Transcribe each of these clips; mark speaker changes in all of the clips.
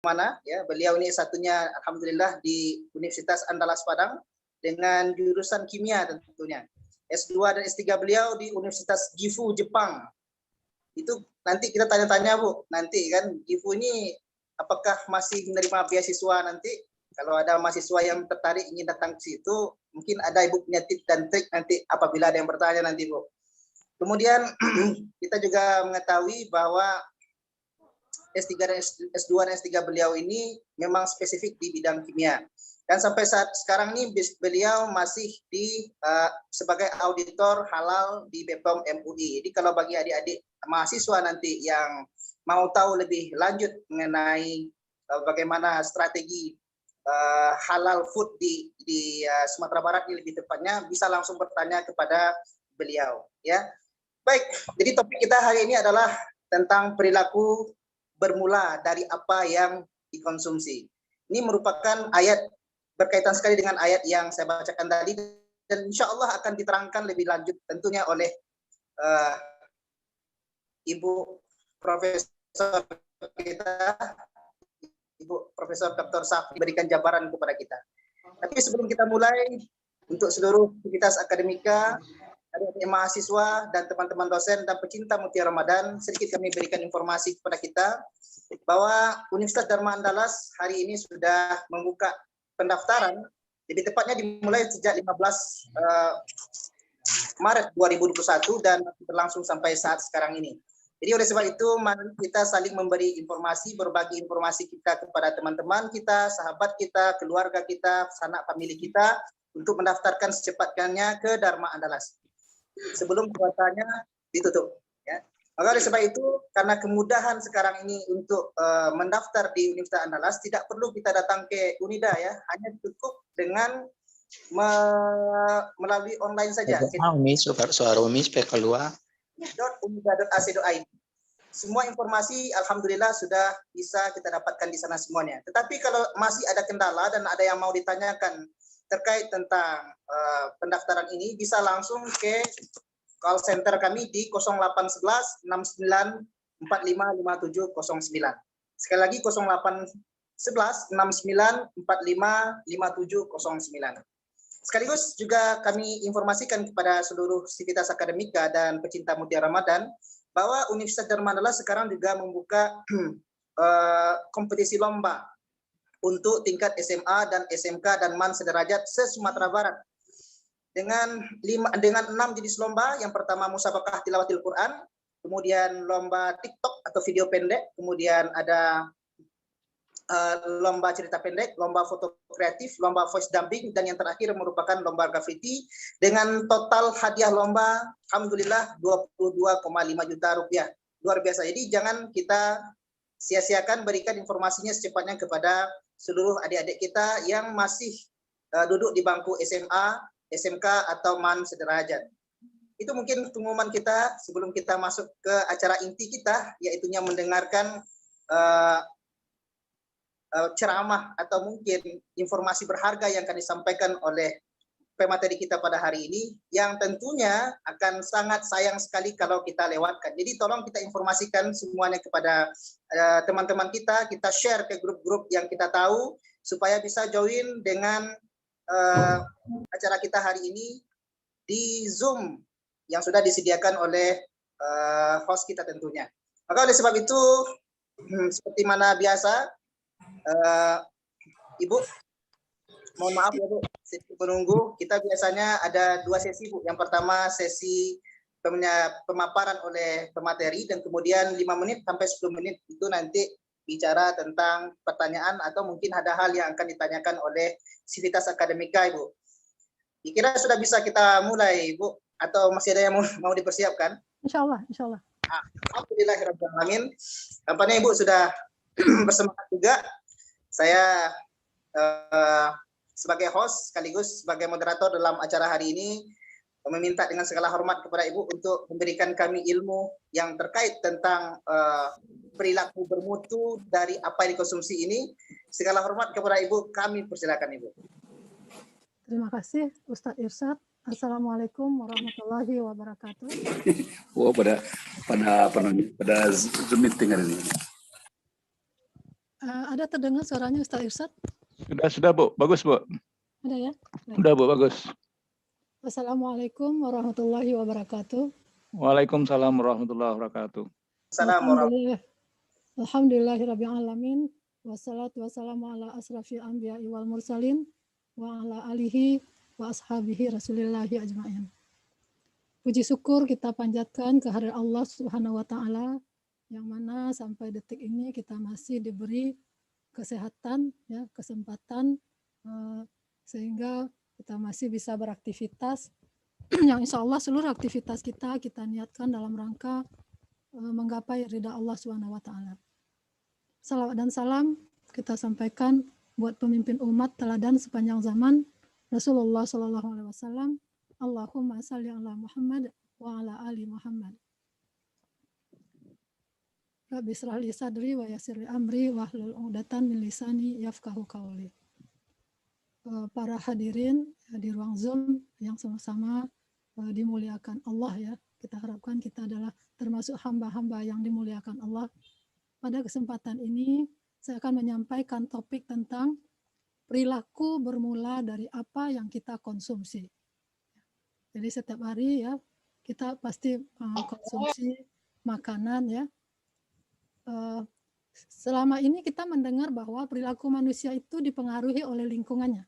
Speaker 1: mana ya. Beliau ini satunya alhamdulillah di Universitas Andalas Padang dengan jurusan kimia tentunya. S2 dan S3 beliau di Universitas Gifu Jepang. Itu nanti kita tanya-tanya Bu, nanti kan Gifu ini apakah masih menerima beasiswa nanti? Kalau ada mahasiswa yang tertarik ingin datang ke situ, mungkin ada Ibu punya tips dan trik nanti apabila ada yang bertanya nanti Bu. Kemudian kita juga mengetahui bahwa S3 dan S2 dan S3 beliau ini memang spesifik di bidang kimia. Dan sampai saat sekarang ini beliau masih sebagai auditor halal di BPOM MUI. Jadi kalau bagi adik-adik mahasiswa nanti yang mau tahu lebih lanjut mengenai bagaimana strategi halal food di Sumatera Barat ini lebih tepatnya, bisa langsung bertanya kepada beliau. Ya, baik. Jadi topik kita hari ini adalah tentang perilaku bermula dari apa yang dikonsumsi. Ini merupakan ayat berkaitan sekali dengan ayat yang saya bacakan tadi, dan insya Allah akan diterangkan lebih lanjut tentunya oleh Ibu Profesor kita, Ibu Profesor Dr. Safi, berikan jabaran kepada kita. Tapi sebelum kita mulai, untuk seluruh aktivitas akademika, adik-adik mahasiswa dan teman-teman dosen dan pecinta Mutiara Ramadan, sedikit kami berikan informasi kepada kita bahwa Universitas Dharma Andalas hari ini sudah membuka pendaftaran, lebih tepatnya dimulai sejak 15 Maret 2021 dan berlangsung sampai saat sekarang ini. Jadi oleh sebab itu mari kita saling memberi informasi, berbagi informasi kita kepada teman-teman kita, sahabat kita, keluarga kita, sanak famili kita untuk mendaftarkan secepatnya ke Dharma Andalas sebelum kuotanya ditutup. Ya. Maka oleh sebab itu, karena kemudahan sekarang ini untuk mendaftar di Universitas Andalas, tidak perlu kita datang ke Unida ya, hanya cukup dengan melalui online saja. .unida.ac.id. Semua informasi alhamdulillah sudah bisa kita dapatkan di sana semuanya. Tetapi kalau masih ada kendala dan ada yang mau ditanyakan terkait tentang pendaftaran ini, bisa langsung ke call center kami di 0811 69 45 5709. Sekali lagi 0811 69 45 5709. Sekaligus juga kami informasikan kepada seluruh sivitas akademika dan pecinta Mutiara Ramadan bahwa Universitas Dharma Andalas sekarang juga membuka kompetisi lomba untuk tingkat SMA dan SMK dan MAN sederajat se-Sumatera Barat. Dengan 6 jenis lomba. Yang pertama musabakah tilawatil Quran, kemudian lomba TikTok atau video pendek, kemudian ada lomba cerita pendek, lomba foto kreatif, lomba voice dubbing, dan yang terakhir merupakan lomba graffiti dengan total hadiah lomba alhamdulillah 22,5 juta rupiah. Luar biasa. Jadi jangan kita sia-siakan, berikan informasinya secepatnya kepada seluruh adik-adik kita yang masih duduk di bangku SMA, SMK atau MAN sederajat. Itu mungkin pengumuman kita sebelum kita masuk ke acara inti kita, yaitunya mendengarkan ceramah atau mungkin informasi berharga yang akan disampaikan oleh pemateri kita pada hari ini, yang tentunya akan sangat sayang sekali kalau kita lewatkan. Jadi tolong kita informasikan semuanya kepada teman-teman kita share ke grup-grup yang kita tahu, supaya bisa join dengan acara kita hari ini di Zoom yang sudah disediakan oleh host kita tentunya. Maka oleh sebab itu, seperti mana biasa, Ibu, mohon maaf ya Bu, penunggu, kita biasanya ada 2 sesi Bu. Yang pertama sesi pemaparan oleh pemateri, dan kemudian 5 menit sampai 10 menit itu nanti bicara tentang pertanyaan atau mungkin ada hal yang akan ditanyakan oleh sivitas akademika Ibu. Kira sudah bisa kita mulai Bu, atau masih ada yang mau dipersiapkan?
Speaker 2: Insya Allah.
Speaker 1: Alhamdulillahirrahmanirrahim. Tampaknya Ibu sudah bersemangat juga. Saya sebagai host sekaligus sebagai moderator dalam acara hari ini meminta dengan segala hormat kepada Ibu untuk memberikan kami ilmu yang terkait tentang perilaku bermutu dari apa yang dikonsumsi ini. Segala hormat kepada Ibu, kami persilakan Ibu.
Speaker 2: Terima kasih Ustadz Irsyad. Assalamualaikum warahmatullahi wabarakatuh.
Speaker 3: Oh, pada Zoom meeting hari ini.
Speaker 2: Ada terdengar suaranya Ustaz Irsad?
Speaker 3: Sudah Bu, bagus Bu.
Speaker 2: Ada ya?
Speaker 3: Sudah Bu, bagus.
Speaker 2: Assalamualaikum warahmatullahi wabarakatuh.
Speaker 3: Waalaikumsalam warahmatullahi wabarakatuh.
Speaker 2: Alhamdulillah. Alhamdulillahirabbil alamin. Wassalatu wassalamu ala asrafil anbiya'i wal mursalin wa ala alihi wa ashabihi rasulillahi ajma'in. Puji syukur kita panjatkan kehadirat Allah Subhanahu wa taala yang mana sampai detik ini kita masih diberi kesehatan ya, kesempatan sehingga kita masih bisa beraktivitas yang insya Allah seluruh aktivitas kita niatkan dalam rangka menggapai ridha Allah Subhanahu wa taala. Salawat dan salam kita sampaikan buat pemimpin umat teladan sepanjang zaman Rasulullah Shallallahu alaihi wasallam. Allahumma shalli ala Muhammad wa ala ali Muhammad. Rabbi israh li sadri wa yassir li amri wahlul 'uqdatam min lisani yafqahu qawli. Para hadirin di ruang Zoom yang sama-sama dimuliakan Allah ya. Kita harapkan kita adalah termasuk hamba-hamba yang dimuliakan Allah. Pada kesempatan ini saya akan menyampaikan topik tentang perilaku bermula dari apa yang kita konsumsi. Jadi setiap hari ya kita pasti konsumsi makanan ya. Selama ini kita mendengar bahwa perilaku manusia itu dipengaruhi oleh lingkungannya.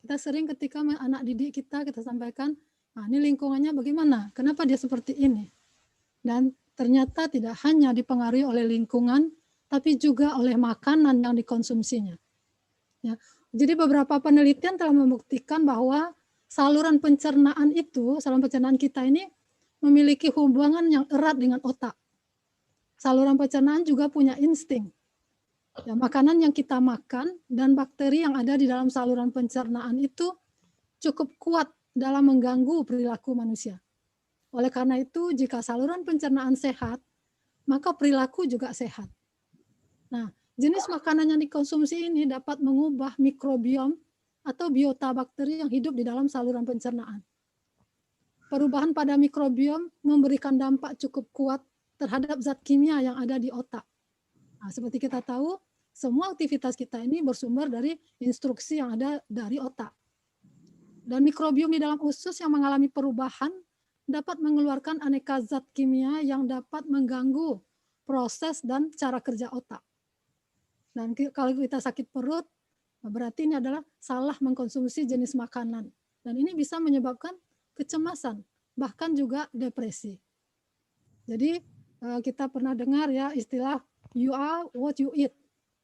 Speaker 2: Kita sering ketika anak didik kita sampaikan, nah ini lingkungannya bagaimana? Kenapa dia seperti ini? Dan ternyata tidak hanya dipengaruhi oleh lingkungan, tapi juga oleh makanan yang dikonsumsinya. Ya. Jadi beberapa penelitian telah membuktikan bahwa saluran pencernaan kita ini memiliki hubungan yang erat dengan otak. Saluran pencernaan juga punya insting. Ya, makanan yang kita makan dan bakteri yang ada di dalam saluran pencernaan itu cukup kuat dalam mengganggu perilaku manusia. Oleh karena itu, jika saluran pencernaan sehat, maka perilaku juga sehat. Nah, jenis makanan yang dikonsumsi ini dapat mengubah mikrobiom atau biota bakteri yang hidup di dalam saluran pencernaan. Perubahan pada mikrobiom memberikan dampak cukup kuat terhadap zat kimia yang ada di otak. Nah, seperti kita tahu, semua aktivitas kita ini bersumber dari instruksi yang ada dari otak. Dan mikrobiom di dalam usus yang mengalami perubahan dapat mengeluarkan aneka zat kimia yang dapat mengganggu proses dan cara kerja otak. Dan kalau kita sakit perut, berarti ini adalah salah mengkonsumsi jenis makanan. Dan ini bisa menyebabkan kecemasan, bahkan juga depresi. Jadi kita pernah dengar ya istilah you are what you eat.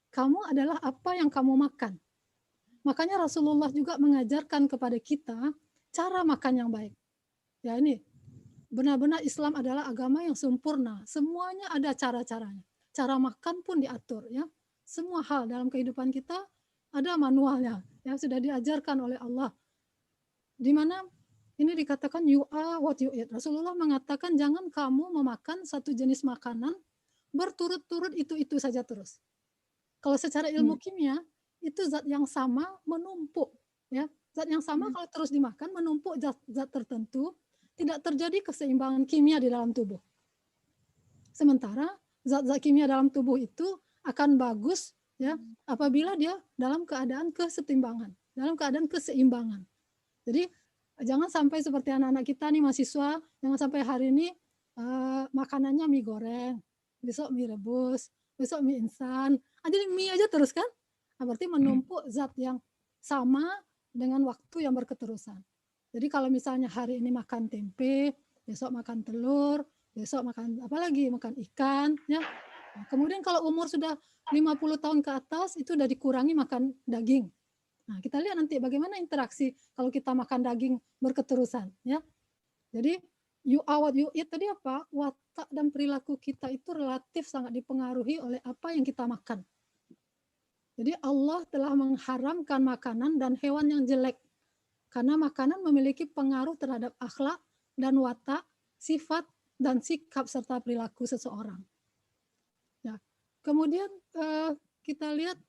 Speaker 2: Kamu adalah apa yang kamu makan. Makanya Rasulullah juga mengajarkan kepada kita cara makan yang baik. Ya ini, benar-benar Islam adalah agama yang sempurna. Semuanya ada cara-caranya. Cara makan pun diatur ya. Semua hal dalam kehidupan kita ada manualnya yang sudah diajarkan oleh Allah. Di mana ini dikatakan you are what you eat. Rasulullah mengatakan jangan kamu memakan satu jenis makanan berturut-turut itu saja terus. Kalau secara ilmu kimia itu zat yang sama menumpuk ya. Zat yang sama kalau terus dimakan menumpuk zat tertentu, tidak terjadi keseimbangan kimia di dalam tubuh. Sementara zat-zat kimia dalam tubuh itu akan bagus ya apabila dia dalam keadaan kesetimbangan, dalam keadaan keseimbangan. Jadi jangan sampai seperti anak-anak kita nih mahasiswa, jangan sampai hari ini makanannya mie goreng, besok mie rebus, besok mie instan, jadi mie aja terus kan? Nah, berarti menumpuk zat yang sama dengan waktu yang berketerusan. Jadi kalau misalnya hari ini makan tempe, besok makan telur, besok makan apa lagi? Makan ikan, ya. Nah, kemudian kalau umur sudah 50 tahun ke atas itu udah dikurangi makan daging. Nah, kita lihat nanti bagaimana interaksi kalau kita makan daging berketerusan, ya. Jadi you are what you eat tadi apa? Watak dan perilaku kita itu relatif sangat dipengaruhi oleh apa yang kita makan. Jadi Allah telah mengharamkan makanan dan hewan yang jelek. Karena makanan memiliki pengaruh terhadap akhlak dan watak, sifat dan sikap serta perilaku seseorang. Ya. Kemudian kita lihat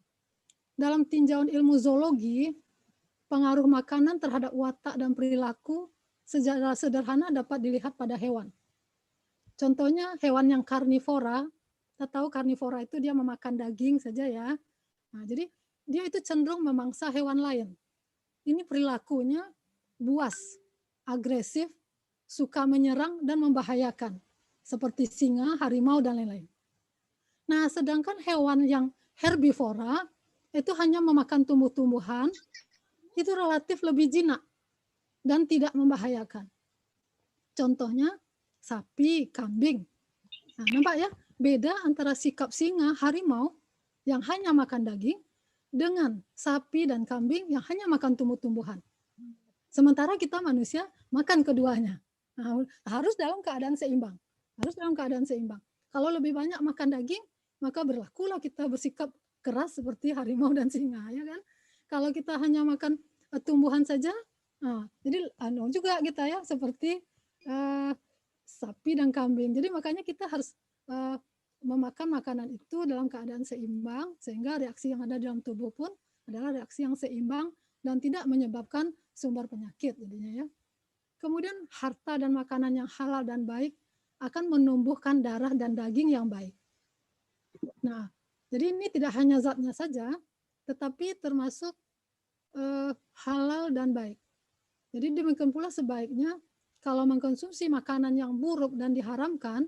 Speaker 2: dalam tinjauan ilmu zoologi, pengaruh makanan terhadap watak dan perilaku secara sederhana dapat dilihat pada hewan. Contohnya hewan yang karnivora, kita tahu karnivora itu dia memakan daging saja ya. Nah, jadi dia itu cenderung memangsa hewan lain. Ini perilakunya buas, agresif, suka menyerang dan membahayakan, seperti singa, harimau, dan lain-lain. Nah, sedangkan hewan yang herbivora itu hanya memakan tumbuh-tumbuhan, itu relatif lebih jinak dan tidak membahayakan. Contohnya sapi, kambing. Nah, nampak ya, beda antara sikap singa, harimau yang hanya makan daging dengan sapi dan kambing yang hanya makan tumbuh-tumbuhan. Sementara kita manusia makan keduanya. Nah, harus dalam keadaan seimbang. Harus dalam keadaan seimbang. Kalau lebih banyak makan daging, maka berlakulah kita bersikap keras seperti harimau dan singa, ya kan? Kalau kita hanya makan tumbuhan saja, nah, jadi juga kita ya seperti sapi dan kambing. Jadi makanya kita harus memakan makanan itu dalam keadaan seimbang, sehingga reaksi yang ada dalam tubuh pun adalah reaksi yang seimbang dan tidak menyebabkan sumber penyakit jadinya ya. Kemudian harta dan makanan yang halal dan baik akan menumbuhkan darah dan daging yang baik. Nah, jadi ini tidak hanya zatnya saja, tetapi termasuk halal dan baik. Jadi demikian pula sebaiknya kalau mengkonsumsi makanan yang buruk dan diharamkan,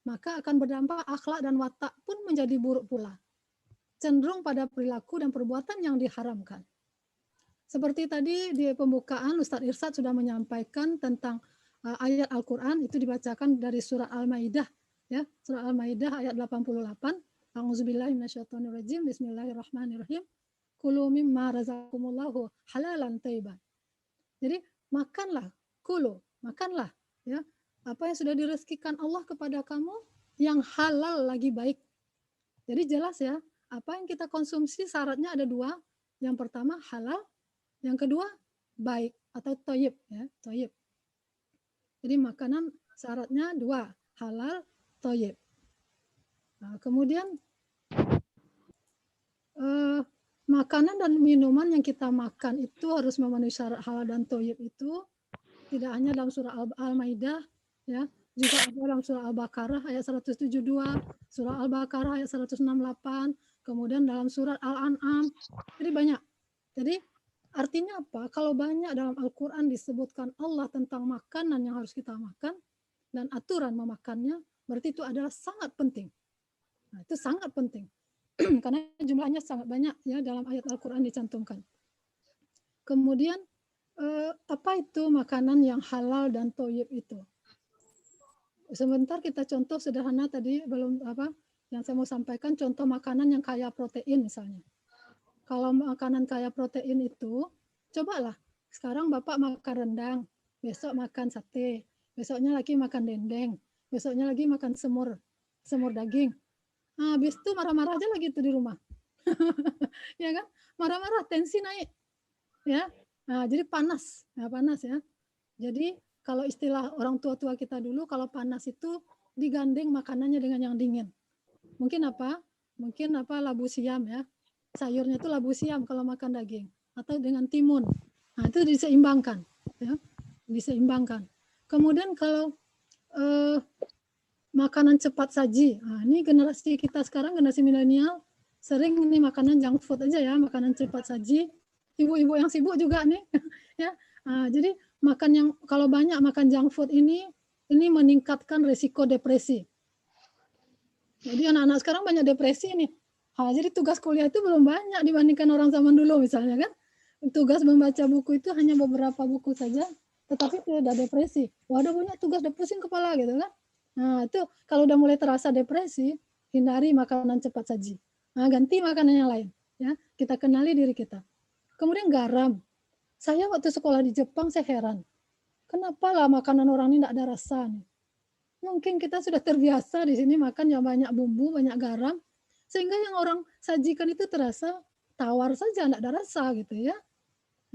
Speaker 2: maka akan berdampak akhlak dan watak pun menjadi buruk pula. Cenderung pada perilaku dan perbuatan yang diharamkan. Seperti tadi di pembukaan Ustadz Irsyad sudah menyampaikan tentang ayat Al-Quran, itu dibacakan dari surah Al-Maidah, ya, surah Al-Maidah ayat 88. A'udzubillahi minasyaitonirrajim. Bismillahirrahmanirrahim. Kulu mimma razaqakumullahu halalan thayyiban. Jadi makanlah, makanlah ya, apa yang sudah direzekikan Allah kepada kamu yang halal lagi baik. Jadi jelas ya, apa yang kita konsumsi syaratnya ada dua. Yang pertama halal, yang kedua baik atau thayyib ya, thayyib. Jadi makanan syaratnya dua, halal, thayyib. Nah, kemudian makanan dan minuman yang kita makan itu harus memenuhi syarat halal dan thayyib itu tidak hanya dalam surah Al-Maidah ya, juga ada dalam surah Al-Baqarah ayat 172, surah Al-Baqarah ayat 168, kemudian dalam surat Al-An'am. Jadi banyak. Jadi artinya apa? Kalau banyak dalam Al-Qur'an disebutkan Allah tentang makanan yang harus kita makan dan aturan memakannya, berarti itu adalah sangat penting. Nah, itu sangat penting. Karena jumlahnya sangat banyak ya dalam ayat Al-Qur'an dicantumkan. Kemudian apa itu makanan yang halal dan thayyib itu? Sebentar kita contoh sederhana tadi belum apa yang saya mau sampaikan, contoh makanan yang kaya protein misalnya. Kalau makanan kaya protein itu, cobalah sekarang Bapak makan rendang, besok makan sate, besoknya lagi makan dendeng, besoknya lagi makan semur daging. Nah, habis itu marah-marah aja lagi itu di rumah. Ya kan? Marah-marah, tensi naik. Ya. Nah, jadi panas ya. Jadi kalau istilah orang tua-tua kita dulu, kalau panas itu digandeng makanannya dengan yang dingin. Mungkin apa? Mungkin labu siam ya. Sayurnya itu labu siam kalau makan daging, atau dengan timun. Nah, itu diseimbangkan ya. Diseimbangkan. Kemudian kalau makanan cepat saji. Nah, ini generasi kita sekarang, generasi milenial, sering ini makanan junk food aja ya, makanan cepat saji. Ibu-ibu yang sibuk juga nih, ya. Nah, jadi makan yang kalau banyak makan junk food ini meningkatkan risiko depresi. Jadi anak-anak sekarang banyak depresi nih. Nah, jadi tugas kuliah itu belum banyak dibandingkan orang zaman dulu misalnya kan. Tugas membaca buku itu hanya beberapa buku saja, tetapi sudah depresi. Waduh, banyak tugas, udah pusing kepala gitu kan. Nah, itu kalau udah mulai terasa depresi, hindari makanan cepat saji. Nah, ganti makanan yang lain. Ya, kita kenali diri kita. Kemudian garam. Saya waktu sekolah di Jepang, saya heran. Kenapa lah makanan orang ini tidak ada rasa nih? Mungkin kita sudah terbiasa di sini makan yang banyak bumbu, banyak garam, sehingga yang orang sajikan itu terasa tawar saja, tidak ada rasa gitu ya.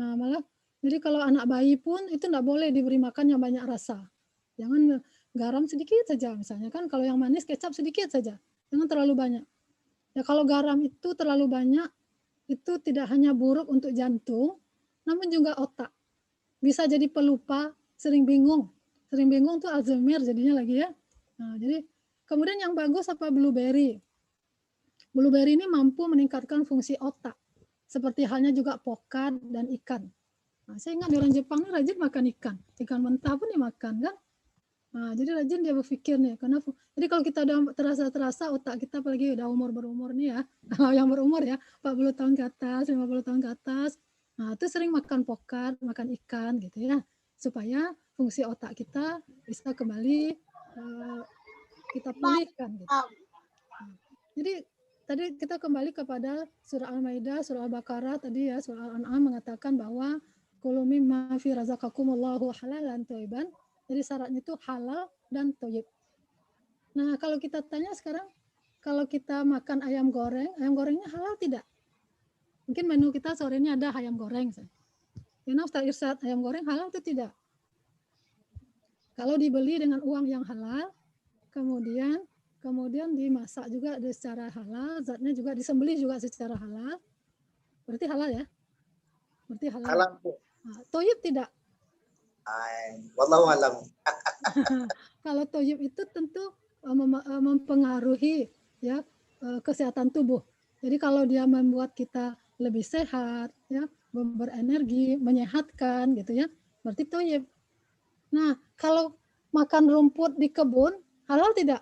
Speaker 2: Nah, malah jadi kalau anak bayi pun itu tidak boleh diberi makan yang banyak rasa. Jangan garam sedikit saja misalnya kan, kalau yang manis kecap sedikit saja, jangan terlalu banyak. Ya kalau garam itu terlalu banyak, itu tidak hanya buruk untuk jantung, namun juga otak. Bisa jadi pelupa, sering bingung tuh Alzheimer jadinya lagi ya. Nah, jadi kemudian yang bagus apa blueberry. Blueberry ini mampu meningkatkan fungsi otak, seperti halnya juga pokat dan ikan. Nah, saya ingat orang Jepang ini rajin makan ikan mentah pun dimakan kan. Nah, jadi rajin dia berpikir nih, jadi kalau kita udah terasa otak kita, apalagi udah berumur nih ya, yang berumur ya, 40 tahun ke atas, 50 tahun ke atas, nah itu sering makan pokat, makan ikan gitu ya, supaya fungsi otak kita bisa kembali kita pulihkan gitu. Nah, jadi tadi kita kembali kepada surah Al-Maidah, surah Al-Baqarah tadi ya, surah Al-An'am mengatakan bahwa kulu mimma fi razaqakumullahu halalan thayyiban. Jadi syaratnya itu halal dan thayyib. Nah, kalau kita tanya sekarang, kalau kita makan ayam gorengnya halal tidak? Mungkin menu kita sore ini ada ayam goreng. Karena Ustaz Irsyad, ayam goreng halal itu tidak? Kalau dibeli dengan uang yang halal, kemudian dimasak juga secara halal, zatnya juga disembelih juga secara halal, berarti halal ya? Berarti halal.
Speaker 1: Halal.
Speaker 2: Nah, thayyib tidak?
Speaker 1: Wallahu alam.
Speaker 2: Kalau thayyib itu tentu mempengaruhi ya kesehatan tubuh. Jadi kalau dia membuat kita lebih sehat, ya, berenergi, menyehatkan gitu ya, berarti thayyib. Nah, kalau makan rumput di kebun halal tidak?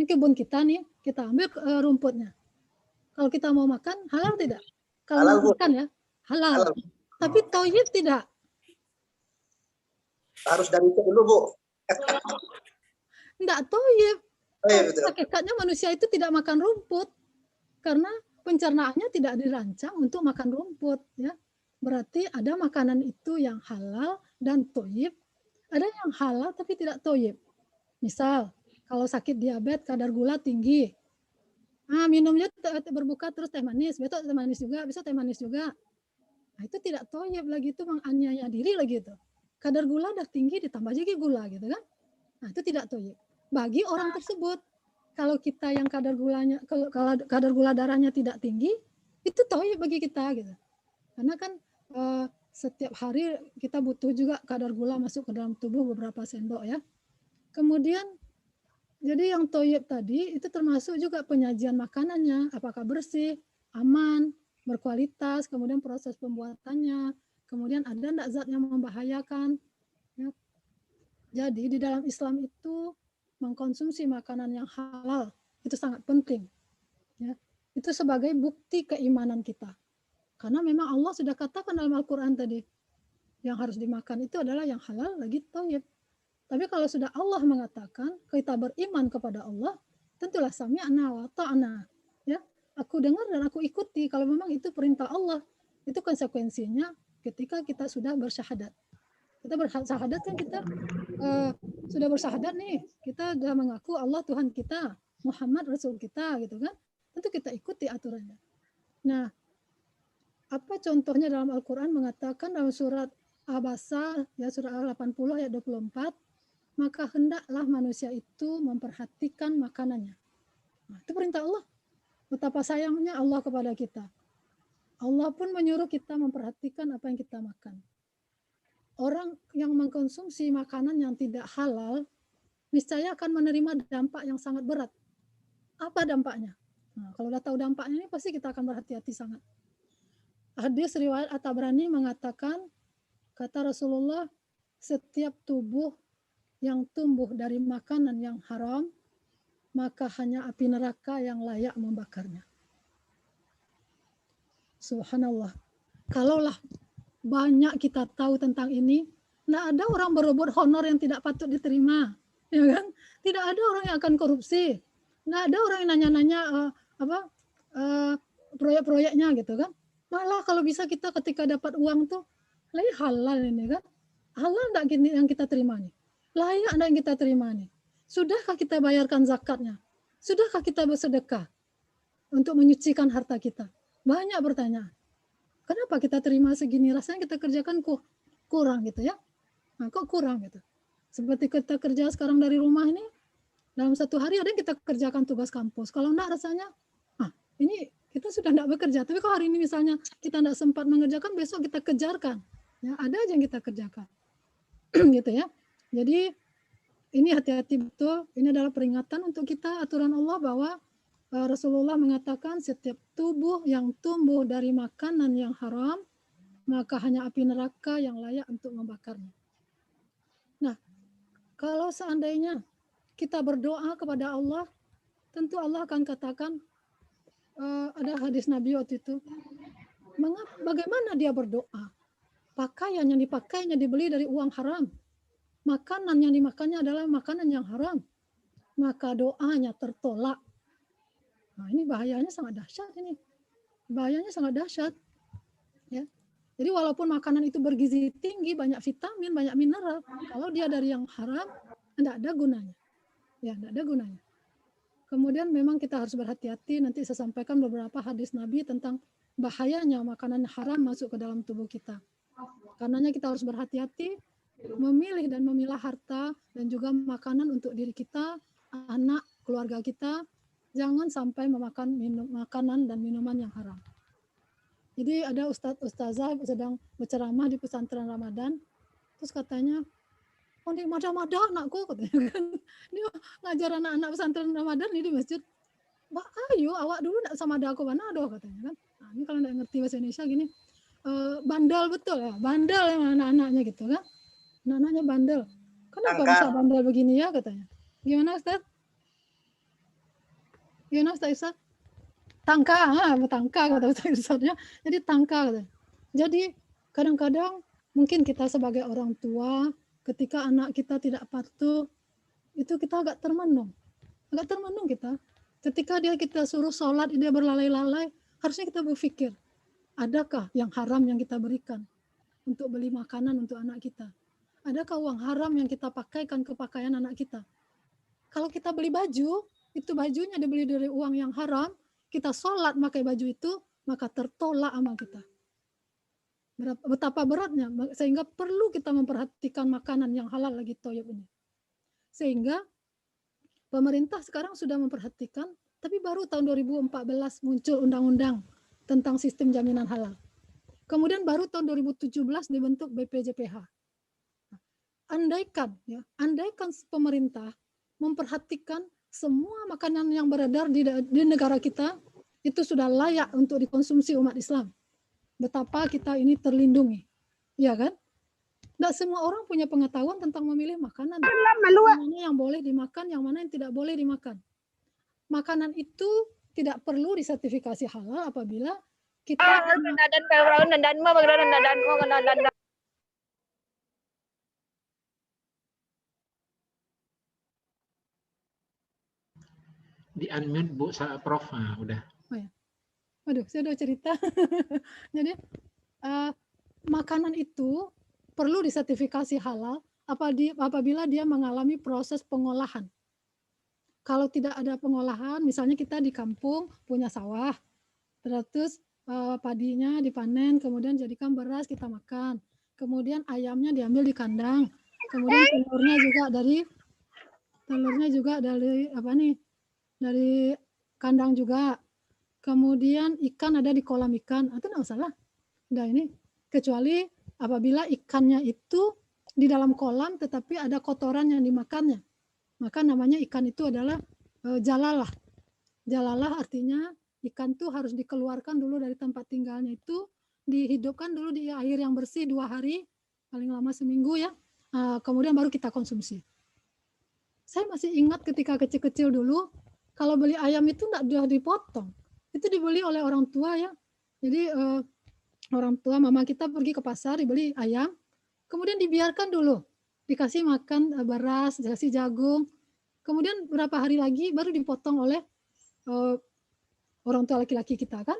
Speaker 2: Ini kebun kita nih, kita ambil rumputnya. Kalau kita mau makan halal tidak? Kalau
Speaker 1: Halal,
Speaker 2: mau makan ya halal. Tapi thayyib tidak?
Speaker 1: Harus dari itu dulu, Bu.
Speaker 2: Enggak thayyib.
Speaker 1: Betul.
Speaker 2: Hakikatnya manusia itu tidak makan rumput karena pencernaannya tidak dirancang untuk makan rumput ya. Berarti ada makanan itu yang halal dan thayyib, ada yang halal tapi tidak thayyib. Misal kalau sakit diabetes, kadar gula tinggi, minumnya berbuka terus teh manis, besok teh manis juga, besok teh manis juga. Nah, itu tidak thayyib lagi, itu menganiaya diri lagi itu. Kadar gula udah tinggi ditambah lagi gula gitu kan. Nah, itu tidak thayyib. Bagi orang tersebut, kalau kita yang kadar gula darahnya tidak tinggi, itu thayyib bagi kita gitu. Karena kan setiap hari kita butuh juga kadar gula masuk ke dalam tubuh beberapa sendok ya. Kemudian jadi yang thayyib tadi itu termasuk juga penyajian makanannya, apakah bersih, aman, berkualitas, kemudian proses pembuatannya, kemudian ada enggak zat yang membahayakan. Ya. Jadi di dalam Islam itu mengkonsumsi makanan yang halal itu sangat penting. Ya. Itu sebagai bukti keimanan kita. Karena memang Allah sudah katakan dalam Al-Quran tadi, yang harus dimakan itu adalah yang halal lagi thayyib. Tapi kalau sudah Allah mengatakan kita beriman kepada Allah, tentulah sami'na wa ta'na. Ya, aku dengar dan aku ikuti kalau memang itu perintah Allah. Itu konsekuensinya ketika kita sudah bersyahadat. Kita bersyahadat kan kita sudah bersyahadat nih, kita sudah mengaku Allah Tuhan kita, Muhammad Rasul kita gitu kan. Tentu kita ikuti aturannya. Nah, apa contohnya dalam Al-Quran mengatakan dalam surat Abasa ya surah 80 ayat 24, maka hendaklah manusia itu memperhatikan makanannya. Nah, itu perintah Allah. Betapa sayangnya Allah kepada kita. Allah pun menyuruh kita memperhatikan apa yang kita makan. Orang yang mengkonsumsi makanan yang tidak halal, niscaya akan menerima dampak yang sangat berat. Apa dampaknya? Nah, kalau sudah tahu dampaknya ini pasti kita akan berhati-hati sangat. Hadis riwayat At-Tabrani mengatakan, kata Rasulullah, setiap tubuh yang tumbuh dari makanan yang haram, maka hanya api neraka yang layak membakarnya. Subhanallah. Kalaulah banyak kita tahu tentang ini, tidak ada orang berebut honor yang tidak patut diterima, ya kan? Tidak ada orang yang akan korupsi, tidak ada orang yang nanya-nanya proyek-proyeknya gitu kan? Malah kalau bisa kita ketika dapat uang tuh, halal ini kan? Halal enggak yang kita terima nih? Layak enggak yang kita terima nih? Sudahkah kita bayarkan zakatnya? Sudahkah kita bersedekah untuk menyucikan harta kita? Banyak pertanyaan. Kenapa kita terima segini? Rasanya kita kerjakan kurang gitu ya. Nah, kok kurang gitu. Seperti kita kerja sekarang dari rumah ini, dalam satu hari ada yang kita kerjakan tugas kampus. Kalau enggak rasanya, ini kita sudah enggak bekerja. Tapi kalau hari ini misalnya kita enggak sempat mengerjakan, besok kita kejarkan. Ya, ada aja yang kita kerjakan. Gitu ya. Jadi ini hati-hati betul. Ini adalah peringatan untuk kita, aturan Allah bahwa Rasulullah mengatakan setiap tubuh yang tumbuh dari makanan yang haram, maka hanya api neraka yang layak untuk membakarnya. Nah, kalau seandainya kita berdoa kepada Allah, tentu Allah akan katakan, ada hadis Nabi waktu itu, bagaimana dia berdoa? Pakaian yang dipakainya dibeli dari uang haram. Makanan yang dimakannya adalah makanan yang haram. Maka doanya tertolak. Nah, ini bahayanya sangat dahsyat ini. Bahayanya sangat dahsyat. Ya. Jadi walaupun makanan itu bergizi tinggi, banyak vitamin, banyak mineral, kalau dia dari yang haram, tidak ada gunanya. Ya, tidak ada gunanya. Kemudian memang kita harus berhati-hati, nanti saya sampaikan beberapa hadis Nabi tentang bahayanya makanan haram masuk ke dalam tubuh kita. Karenanya kita harus berhati-hati, memilih dan memilah harta dan juga makanan untuk diri kita, anak, keluarga kita, jangan sampai memakan makanan dan minuman yang haram. Jadi ada ustazah sedang berceramah di pesantren Ramadan, terus katanya, oh ini mada-mada anakku, katanya kan. Dia ngajar anak-anak pesantren Ramadan ini di masjid. Mbak ayo awak dulu nak sama ada aku mana doh, katanya kan. Nah, ini kalau nggak ngerti bahasa Indonesia gini, bandel betul ya, bandel emang anak-anaknya gitu kan. Anak-anaknya bandel. Kenapa bisa bandel begini ya, katanya. Gimana Ustaz? Gimana Ustaz? Tangka, kata Ustaznya. Jadi tangka, katanya. Jadi kadang-kadang mungkin kita sebagai orang tua, ketika anak kita tidak patuh, itu kita agak termenung kita. Ketika kita suruh sholat, dia berlalai-lalai, harusnya kita berpikir, adakah yang haram yang kita berikan untuk beli makanan untuk anak kita? Adakah uang haram yang kita pakaikan ke pakaian anak kita? Kalau kita beli baju, itu bajunya dibeli dari uang yang haram, kita sholat pakai baju itu, maka tertolak amal kita. Betapa beratnya, sehingga perlu kita memperhatikan makanan yang halal lagi toyib ini. Sehingga pemerintah sekarang sudah memperhatikan, tapi baru tahun 2014 muncul undang-undang tentang sistem jaminan halal. Kemudian baru tahun 2017 dibentuk BPJPH. Andaikan pemerintah memperhatikan semua makanan yang beredar di negara kita itu sudah layak untuk dikonsumsi umat Islam. Betapa kita ini terlindungi, ya kan? Tidak semua orang punya pengetahuan tentang memilih makanan. Mana yang boleh dimakan, yang mana yang tidak boleh dimakan. Makanan itu tidak perlu disertifikasi halal apabila kita
Speaker 4: di unmute Bu Prof. Udah.
Speaker 2: Oh ya. Waduh, saya udah cerita. Jadi makanan itu perlu disertifikasi halal apabila dia mengalami proses pengolahan. Kalau tidak ada pengolahan, misalnya kita di kampung punya sawah, terus padinya dipanen, kemudian jadikan beras kita makan. Kemudian ayamnya diambil di kandang. Kemudian telurnya juga dari dari kandang juga. Kemudian ikan ada di kolam ikan, itu tidak masalah. Nah ini kecuali apabila ikannya itu di dalam kolam tetapi ada kotoran yang dimakannya, maka namanya ikan itu adalah jalalah. Jalalah artinya ikan itu harus dikeluarkan dulu dari tempat tinggalnya itu, dihidupkan dulu di air yang bersih 2 hari, paling lama seminggu ya, kemudian baru kita konsumsi. Saya masih ingat ketika kecil-kecil dulu, kalau beli ayam itu tidak dipotong, itu dibeli oleh orang tua ya. Jadi orang tua mama kita pergi ke pasar dibeli ayam, kemudian dibiarkan dulu, dikasih makan beras, dikasih jagung, kemudian berapa hari lagi baru dipotong oleh orang tua laki-laki kita kan,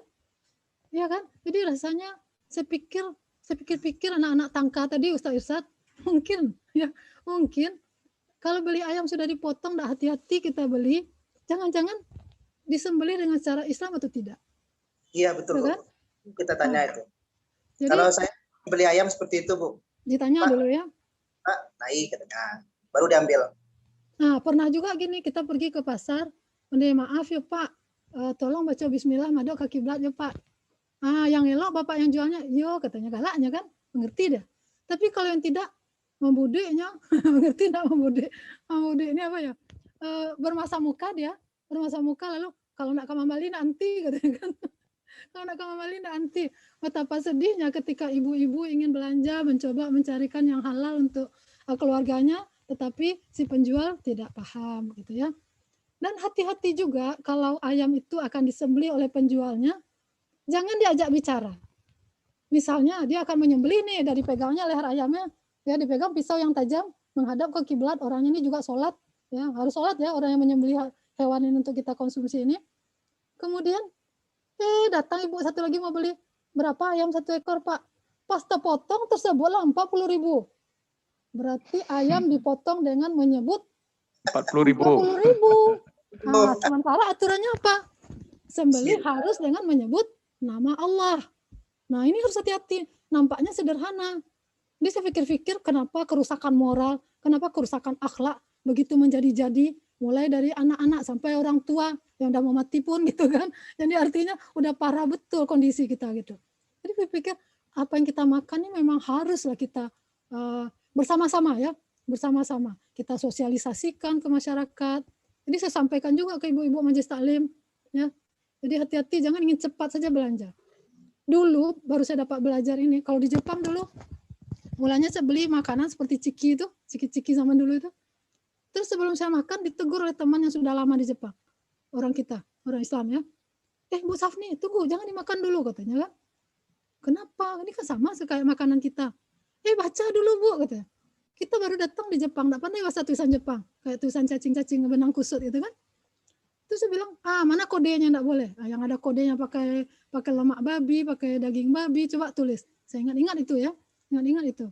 Speaker 2: ya kan? Jadi rasanya saya pikir anak-anak tangka tadi Ustaz mungkin kalau beli ayam sudah dipotong, tidak hati-hati kita beli, jangan-jangan disembelih dengan cara Islam atau tidak?
Speaker 1: Iya betul, Bu.
Speaker 2: Kan?
Speaker 1: Kita tanya itu.
Speaker 2: Jadi,
Speaker 1: kalau saya beli ayam seperti itu, Bu.
Speaker 2: Ditanya
Speaker 1: Pak,
Speaker 2: dulu ya.
Speaker 1: Pak, naik katanya. Baru diambil.
Speaker 2: Nah, pernah juga gini, kita pergi ke pasar, maaf ya Pak, tolong baca bismillah madok ke kiblat ya Pak. Yang elok Bapak yang jualnya, yo katanya galaknya kan, mengerti dah. Tapi kalau yang tidak, membudiknya, mengerti enggak membudek? Membudek ini apa ya? Bermasa muka dia, lalu Kalau nak ke Mambali nanti, katanya kan. Kalau nak ke Mambali nanti. Betapa sedihnya ketika ibu-ibu ingin belanja, mencoba mencarikan yang halal untuk keluarganya, tetapi si penjual tidak paham, gitu ya. Dan hati-hati juga kalau ayam itu akan disembelih oleh penjualnya, jangan diajak bicara. Misalnya dia akan menyembelih nih, dari pegangnya leher ayamnya, ya dipegang pisau yang tajam menghadap ke kiblat, orangnya ini juga sholat, ya harus sholat ya orang yang menyembelih hewan ini untuk kita konsumsi ini. Kemudian datang ibu satu lagi mau beli, berapa ayam 1 ekor Pak? Pas terpotong tersebutlah 40.000. Berarti ayam dipotong dengan menyebut
Speaker 3: 40.000.
Speaker 2: 40.000. Nah, sementara aturannya apa? Sembelih harus dengan menyebut nama Allah. Nah, ini harus hati-hati. Nampaknya sederhana. Jadi saya pikir-pikir kenapa kerusakan moral, kenapa kerusakan akhlak begitu menjadi-jadi, mulai dari anak-anak sampai orang tua yang udah mau mati pun gitu kan. Jadi artinya udah parah betul kondisi kita gitu. Jadi saya pikir apa yang kita makan ini memang haruslah kita bersama-sama ya, bersama-sama kita sosialisasikan ke masyarakat. Jadi saya sampaikan juga ke ibu-ibu majelis taklim ya. Jadi hati-hati, jangan ingin cepat saja belanja. Dulu baru saya dapat belajar ini, kalau di Jepang dulu mulanya saya beli makanan seperti ciki itu, ciki-ciki zaman dulu itu. Terus sebelum saya makan ditegur oleh teman yang sudah lama di Jepang. Orang kita, orang Islam ya. Bu Safni, tunggu, jangan dimakan dulu katanya kan. Kenapa? Ini kan sama kayak makanan kita. Baca dulu Bu katanya. Kita baru datang di Jepang, enggak pandai bahasa tulisan Jepang, kayak tulisan cacing-cacing benang kusut itu kan. Terus saya bilang, mana kodenya enggak boleh? Yang ada kodenya pakai lemak babi, pakai daging babi, coba tulis. Saya ingat-ingat itu ya. Ingat-ingat itu.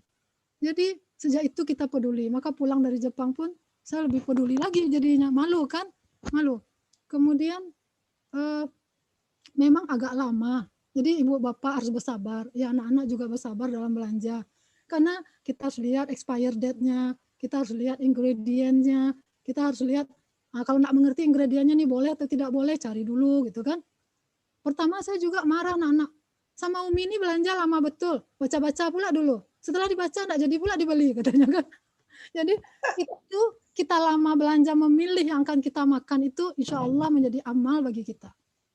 Speaker 2: Jadi sejak itu kita peduli. Maka pulang dari Jepang pun saya lebih peduli lagi jadinya. Malu kan? Malu. Kemudian memang agak lama. Jadi ibu bapak harus bersabar. Ya anak-anak juga bersabar dalam belanja. Karena kita harus lihat expired date-nya. Kita harus lihat ingredients-nya. Kita harus lihat kalau nggak mengerti ingredientnya nih boleh atau tidak boleh, cari dulu gitu kan. Pertama saya juga marah anak-anak. Sama Umi ini belanja lama betul. Baca-baca pula dulu. Setelah dibaca enggak jadi pula dibeli katanya kan. Jadi itu kita lama belanja memilih yang akan kita makan itu insya Allah menjadi amal bagi kita.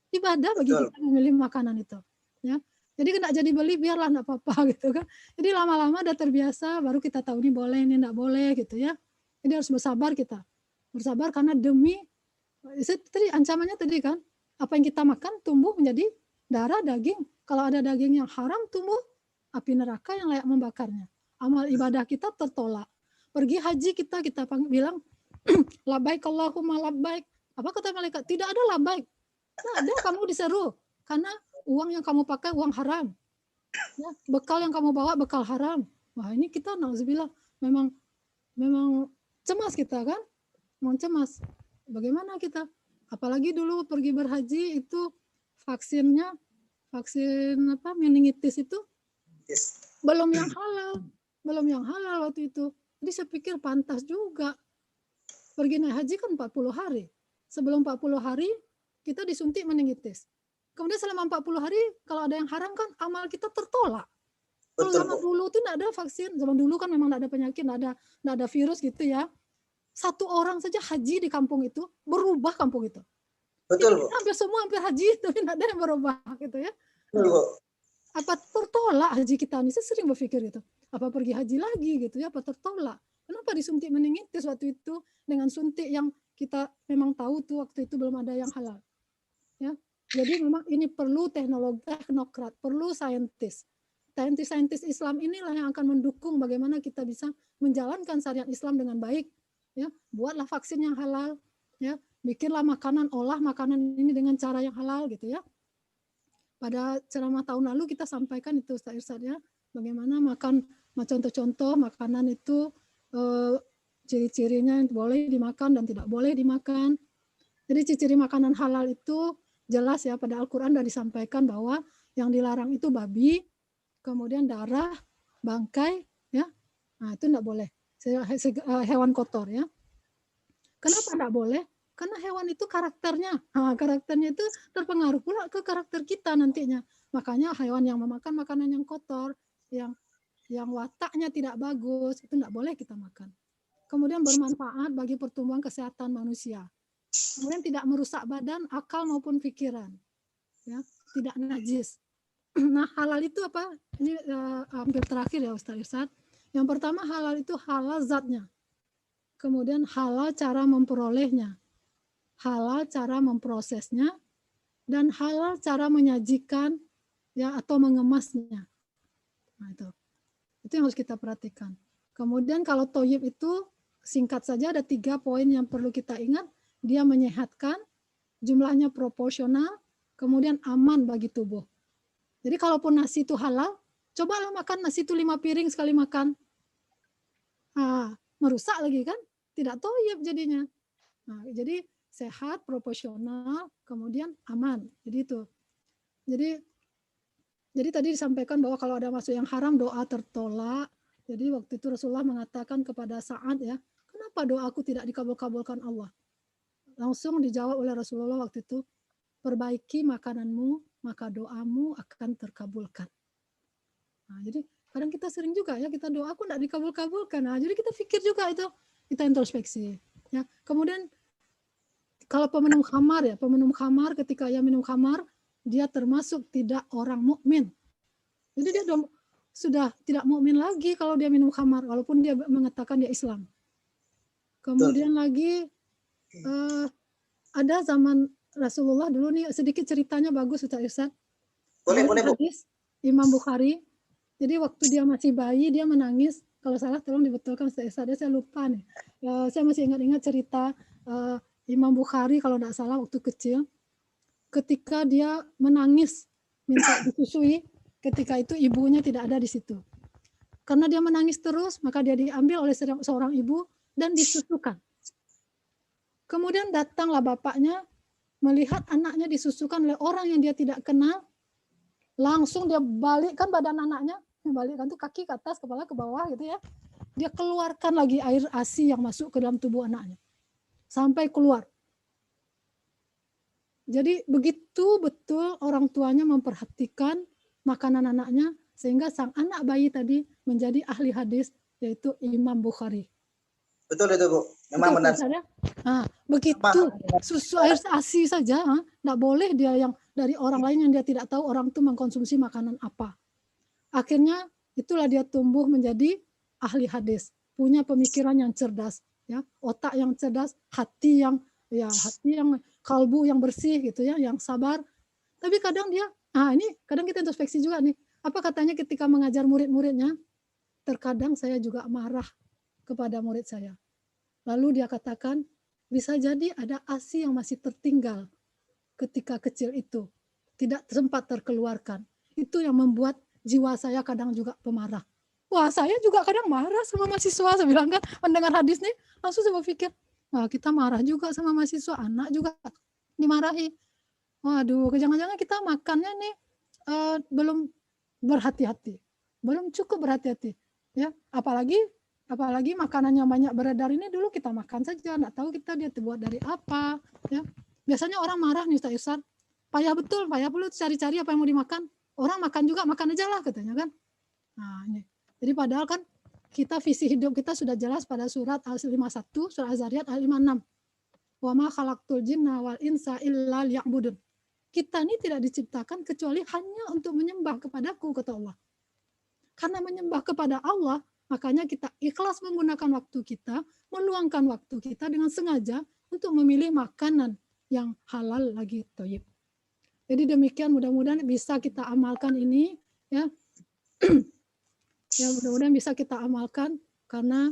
Speaker 2: Ibadah bagi kita memilih makanan itu. Ya. Jadi enggak jadi beli biarlah enggak apa-apa gitu kan. Jadi lama-lama udah terbiasa baru kita tahu ini boleh ini enggak boleh gitu ya. Jadi harus bersabar kita. Bersabar karena demi tadi ancamannya tadi kan apa yang kita makan tumbuh menjadi darah daging. Kalau ada daging yang haram tumbuh api neraka yang layak membakarnya. Amal ibadah kita tertolak. Pergi haji kita bilang labbaik Allahumma labbaik. Apa kata malaikat? Tidak ada labbaik. Tidak ada, kamu diseru karena uang yang kamu pakai uang haram. Ya, bekal yang kamu bawa bekal haram. Wah, ini kita nauzubillah memang cemas kita kan? Memang cemas. Bagaimana kita? Apalagi dulu pergi berhaji itu vaksin meningitis itu belum yang halal waktu itu. Jadi saya pikir pantas juga. Pergi naik haji kan 40 hari. Sebelum 40 hari kita disuntik meningitis. Kemudian selama 40 hari kalau ada yang haram kan amal kita tertolak. Kalau zaman dulu itu tidak ada vaksin. Zaman dulu kan memang tidak ada penyakit, tidak ada virus gitu ya. Satu orang saja haji di kampung itu berubah kampung itu.
Speaker 1: Betul, Bu.
Speaker 2: Hampir haji tapi tidak ada yang berubah gitu ya. Apa tertolak haji kita ini? Saya sering berpikir gitu. Apa pergi haji lagi gitu ya? Apa tertolak? Kenapa disuntik meningitis waktu itu dengan suntik yang kita memang tahu tuh waktu itu belum ada yang halal. Ya. Jadi memang ini perlu teknokrat, perlu saintis. Saintis Islam inilah yang akan mendukung bagaimana kita bisa menjalankan syariat Islam dengan baik. Ya, buatlah vaksin yang halal. Ya, bikinlah makanan, olah makanan ini dengan cara yang halal gitu ya. Pada ceramah tahun lalu kita sampaikan itu Ustaz Irsyad ya, bagaimana makan contoh-contoh makanan itu ciri-cirinya yang boleh dimakan dan tidak boleh dimakan. Jadi ciri-ciri makanan halal itu jelas ya, pada Al-Qur'an sudah disampaikan bahwa yang dilarang itu babi, kemudian darah, bangkai ya. Nah, itu tidak boleh. Hewan kotor ya. Kenapa tidak boleh? Karena hewan itu karakternya itu terpengaruh pula ke karakter kita nantinya. Makanya hewan yang memakan makanan yang kotor, yang wataknya tidak bagus, itu tidak boleh kita makan. Kemudian bermanfaat bagi pertumbuhan kesehatan manusia. Kemudian tidak merusak badan, akal maupun pikiran. Ya, tidak najis. Nah, halal itu apa? Ini hampir terakhir ya Ustaz Irsad. Yang pertama halal itu halal zatnya. Kemudian halal cara memperolehnya. Halal cara memprosesnya, dan halal cara menyajikan ya atau mengemasnya. Nah, itu yang harus kita perhatikan. Kemudian kalau toyib itu singkat saja ada 3 poin yang perlu kita ingat. Dia menyehatkan, jumlahnya proporsional, kemudian aman bagi tubuh. Jadi kalaupun nasi itu halal, cobalah makan nasi itu 5 piring sekali makan. Merusak lagi kan? Tidak toyib jadinya. Nah, jadi sehat, proporsional, kemudian aman. Jadi itu. Jadi tadi disampaikan bahwa kalau ada masuk yang haram, doa tertolak. Jadi waktu itu Rasulullah mengatakan kepada Sa'ad ya, kenapa doaku tidak dikabul-kabulkan Allah? Langsung dijawab oleh Rasulullah waktu itu, perbaiki makananmu, maka doamu akan terkabulkan. Nah, jadi kadang kita sering juga ya, kita doa aku tidak dikabul-kabulkan. Nah, jadi kita pikir juga itu, kita introspeksi. Ya. Kemudian kalau peminum khamar ketika ia minum khamar, dia termasuk tidak orang mukmin. Jadi dia sudah tidak mukmin lagi kalau dia minum khamar, walaupun dia mengatakan dia Islam. Kemudian lagi ada zaman Rasulullah dulu nih, sedikit ceritanya bagus Ustaz Irsad.
Speaker 1: Boleh, Bu.
Speaker 2: Hadis Imam Bukhari. Jadi waktu dia masih bayi, dia menangis. Kalau salah tolong dibetulkan Ustaz Irsad, saya lupa nih. Saya masih ingat-ingat cerita Imam Bukhari kalau tidak salah waktu kecil. Ketika dia menangis, minta disusui, ketika itu ibunya tidak ada di situ. Karena dia menangis terus, maka dia diambil oleh seorang ibu dan disusukan. Kemudian datanglah bapaknya, melihat anaknya disusukan oleh orang yang dia tidak kenal, langsung dia balikkan badan anaknya, balikkan tuh kaki ke atas, kepala ke bawah gitu ya. Dia keluarkan lagi air ASI yang masuk ke dalam tubuh anaknya. Sampai keluar. Jadi begitu betul orang tuanya memperhatikan makanan anaknya, sehingga sang anak bayi tadi menjadi ahli hadis, yaitu Imam Bukhari.
Speaker 1: Betul itu, Bu. Memang benar.
Speaker 2: Begitu susu air ASI saja, tidak boleh dia yang dari orang lain yang dia tidak tahu orang itu mengkonsumsi makanan apa. Akhirnya itulah dia tumbuh menjadi ahli hadis, punya pemikiran yang cerdas, ya, otak yang cerdas, hati yang kalbu yang bersih gitu ya, yang sabar. Tapi kadang dia, ini kadang kita introspeksi juga nih. Apa katanya ketika mengajar murid-muridnya? Terkadang saya juga marah kepada murid saya. Lalu dia katakan, bisa jadi ada ASI yang masih tertinggal ketika kecil itu, tidak sempat terkeluarkan. Itu yang membuat jiwa saya kadang juga pemarah. Wah, saya juga kadang marah sama mahasiswa, saya bilang kan, mendengar hadis nih, langsung saya berpikir, wah kita marah juga sama mahasiswa, anak juga dimarahi. Waduh, jangan-jangan kita makannya nih belum berhati-hati, belum cukup berhati-hati, ya. Apalagi makanannya banyak beredar ini, dulu kita makan saja, nggak tahu kita dia terbuat dari apa, ya. Biasanya orang marah nih Ustaz Irsad, payah perlu cari-cari apa yang mau dimakan. Orang makan juga, makan aja lah katanya kan. Nah ini, jadi padahal kan kita visi hidup kita sudah jelas pada surat Al-51, surat Az-Zariyat Al-56. Wa ma khalaqtul jinna wal insa illa liya'budun. Kita ini tidak diciptakan kecuali hanya untuk menyembah kepadaku, kata Allah. Karena menyembah kepada Allah, makanya kita ikhlas menggunakan waktu kita, meluangkan waktu kita dengan sengaja untuk memilih makanan yang halal lagi thayyib. Jadi demikian, mudah-mudahan bisa kita amalkan ini, ya. Ya mudah-mudahan bisa kita amalkan, karena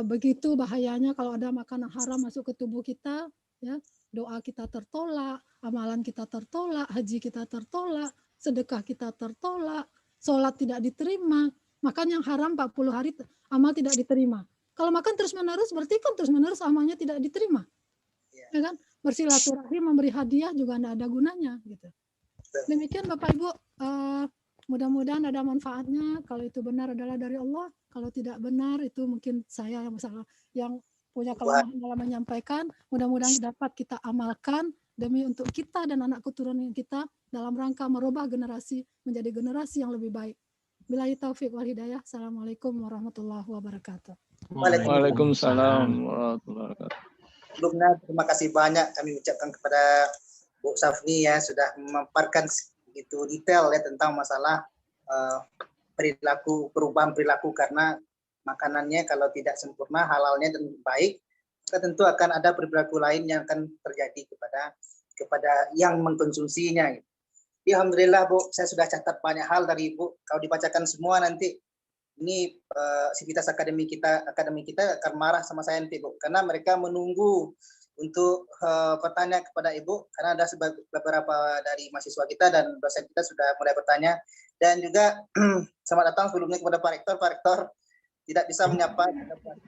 Speaker 2: begitu bahayanya kalau ada makanan haram masuk ke tubuh kita, ya. Doa kita tertolak, amalan kita tertolak, haji kita tertolak, sedekah kita tertolak, sholat tidak diterima. Makan yang haram 40 hari amal tidak diterima. Kalau makan terus-menerus berarti kan terus-menerus amalnya tidak diterima. Ya kan? Bersilaturahim, memberi hadiah juga tidak ada gunanya gitu. Demikian Bapak Ibu, mudah-mudahan ada manfaatnya. Kalau itu benar adalah dari Allah, kalau tidak benar itu mungkin saya yang punya kelemahan dalam menyampaikan. Mudah-mudahan dapat kita amalkan demi untuk kita dan anak keturunan kita dalam rangka merubah generasi menjadi generasi yang lebih baik. Billahi taufiq wal hidayah. Assalamualaikum warahmatullahi wabarakatuh.
Speaker 3: Waalaikumsalam warahmatullahi wabarakatuh.
Speaker 1: Sebelumnya terima kasih banyak kami ucapkan kepada Bu Safni ya sudah memaparkan begitu detail ya tentang masalah perubahan perilaku karena makanannya kalau tidak sempurna halalnya dan baik, maka tentu akan ada perilaku lain yang akan terjadi kepada yang mengkonsumsinya. Alhamdulillah Bu, saya sudah catat banyak hal dari Ibu. Kalau dibacakan semua nanti ini sivitas akademi kita akan marah sama saya nanti Bu, karena mereka menunggu untuk bertanya kepada Ibu, karena ada beberapa dari mahasiswa kita dan dosen kita sudah mulai bertanya. Dan juga selamat datang sebelumnya kepada Pak Rektor. Pak Rektor tidak bisa menyapa.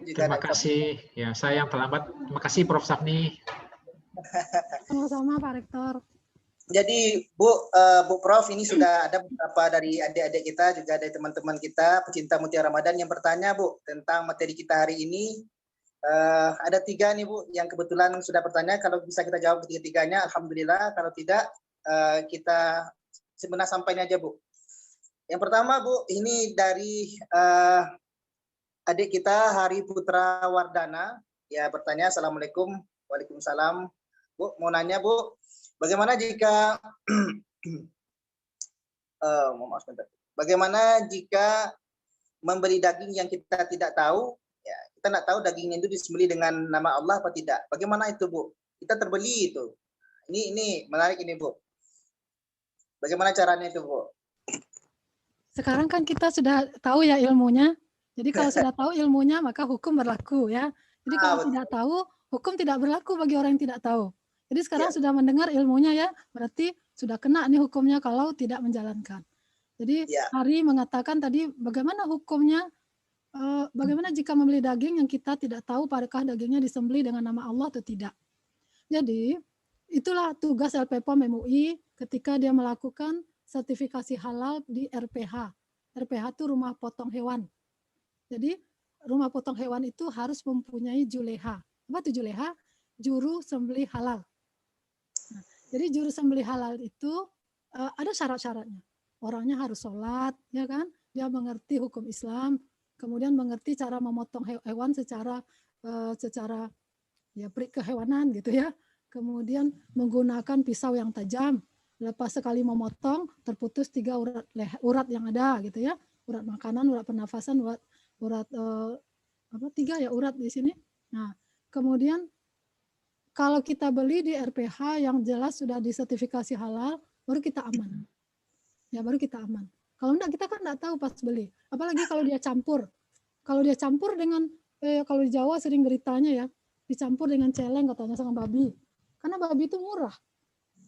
Speaker 4: Terima kasih. Ya, saya yang terlambat. Terima kasih Prof. Safni.
Speaker 2: Sama-sama Pak Rektor.
Speaker 1: Jadi Bu Prof, ini sudah ada beberapa dari adik-adik kita, juga dari teman-teman kita pecinta Mutiara Ramadan yang bertanya Bu tentang materi kita hari ini. Ada 3 nih Bu yang kebetulan sudah bertanya. Kalau bisa kita jawab ketiga-tiganya, alhamdulillah. Kalau tidak, kita sebenarnya sampaikan aja Bu. Yang pertama Bu, ini dari adik kita Hari Putra Wardana, ya bertanya, Assalamualaikum. Waalaikumsalam. Bu, mau nanya Bu, bagaimana jika bagaimana jika membeli daging yang kita tidak tahu, ya kita tidak tahu dagingnya itu disembelih dengan nama Allah apa tidak? Bagaimana itu Bu? Kita terbeli itu. Ini menarik ini Bu. Bagaimana caranya itu Bu?
Speaker 2: Sekarang kan kita sudah tahu ya ilmunya. Jadi kalau sudah tahu ilmunya maka hukum berlaku ya. Jadi kalau tidak tahu, hukum tidak berlaku bagi orang yang tidak tahu. Jadi sekarang sudah mendengar ilmunya ya, berarti sudah kena nih hukumnya kalau tidak menjalankan. Jadi Hari mengatakan tadi bagaimana hukumnya, bagaimana jika membeli daging yang kita tidak tahu apakah dagingnya disembelih dengan nama Allah atau tidak. Jadi itulah tugas LPPOM MUI ketika dia melakukan sertifikasi halal di RPH. RPH itu rumah potong hewan. Jadi rumah potong hewan itu harus mempunyai juleha. Apa itu juleha? Juru sembelih halal. Nah, jadi juru sembelih halal itu ada syarat-syaratnya. Orangnya harus sholat, ya kan? Dia mengerti hukum Islam, kemudian mengerti cara memotong hewan secara ya kehewanan gitu ya. Kemudian menggunakan pisau yang tajam. Lepas sekali memotong terputus 3 urat yang ada gitu ya. Urat makanan, urat pernafasan, urat 3 ya urat di sini. Nah, kemudian kalau kita beli di RPH yang jelas sudah disertifikasi halal, baru kita aman. Ya, baru kita aman. Kalau enggak, kita kan enggak tahu pas beli. Apalagi kalau dia campur. Kalau dia campur dengan, kalau di Jawa sering beritanya ya, dicampur dengan celeng katanya sama babi. Karena babi itu murah.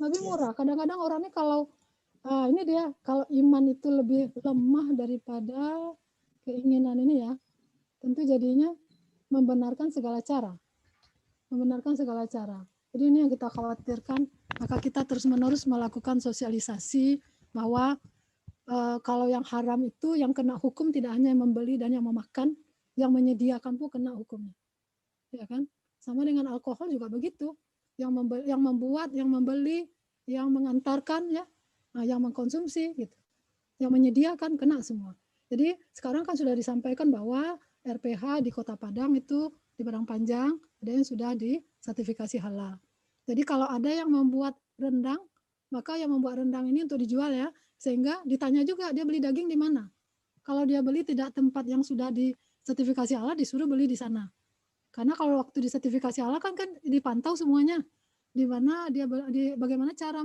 Speaker 2: Babi murah. Kadang-kadang orangnya kalau, ini dia, kalau iman itu lebih lemah daripada keinginan ini ya, tentu jadinya membenarkan segala cara. Membenarkan segala cara. Jadi ini yang kita khawatirkan, maka kita terus-menerus melakukan sosialisasi bahwa kalau yang haram itu yang kena hukum tidak hanya yang membeli dan yang memakan, yang menyediakan pun kena hukumnya. Ya kan? Sama dengan alkohol juga begitu. Yang membuat, yang membeli, yang mengantarkan ya, yang mengkonsumsi gitu. Yang menyediakan kena semua. Jadi sekarang kan sudah disampaikan bahwa RPH di Kota Padang itu di Padang Panjang ada yang sudah disertifikasi halal. Jadi kalau ada yang membuat rendang, maka yang membuat rendang ini untuk dijual ya, sehingga ditanya juga dia beli daging di mana. Kalau dia beli tidak tempat yang sudah disertifikasi halal, disuruh beli di sana. Karena kalau waktu disertifikasi halal kan dipantau semuanya, di mana dia bagaimana cara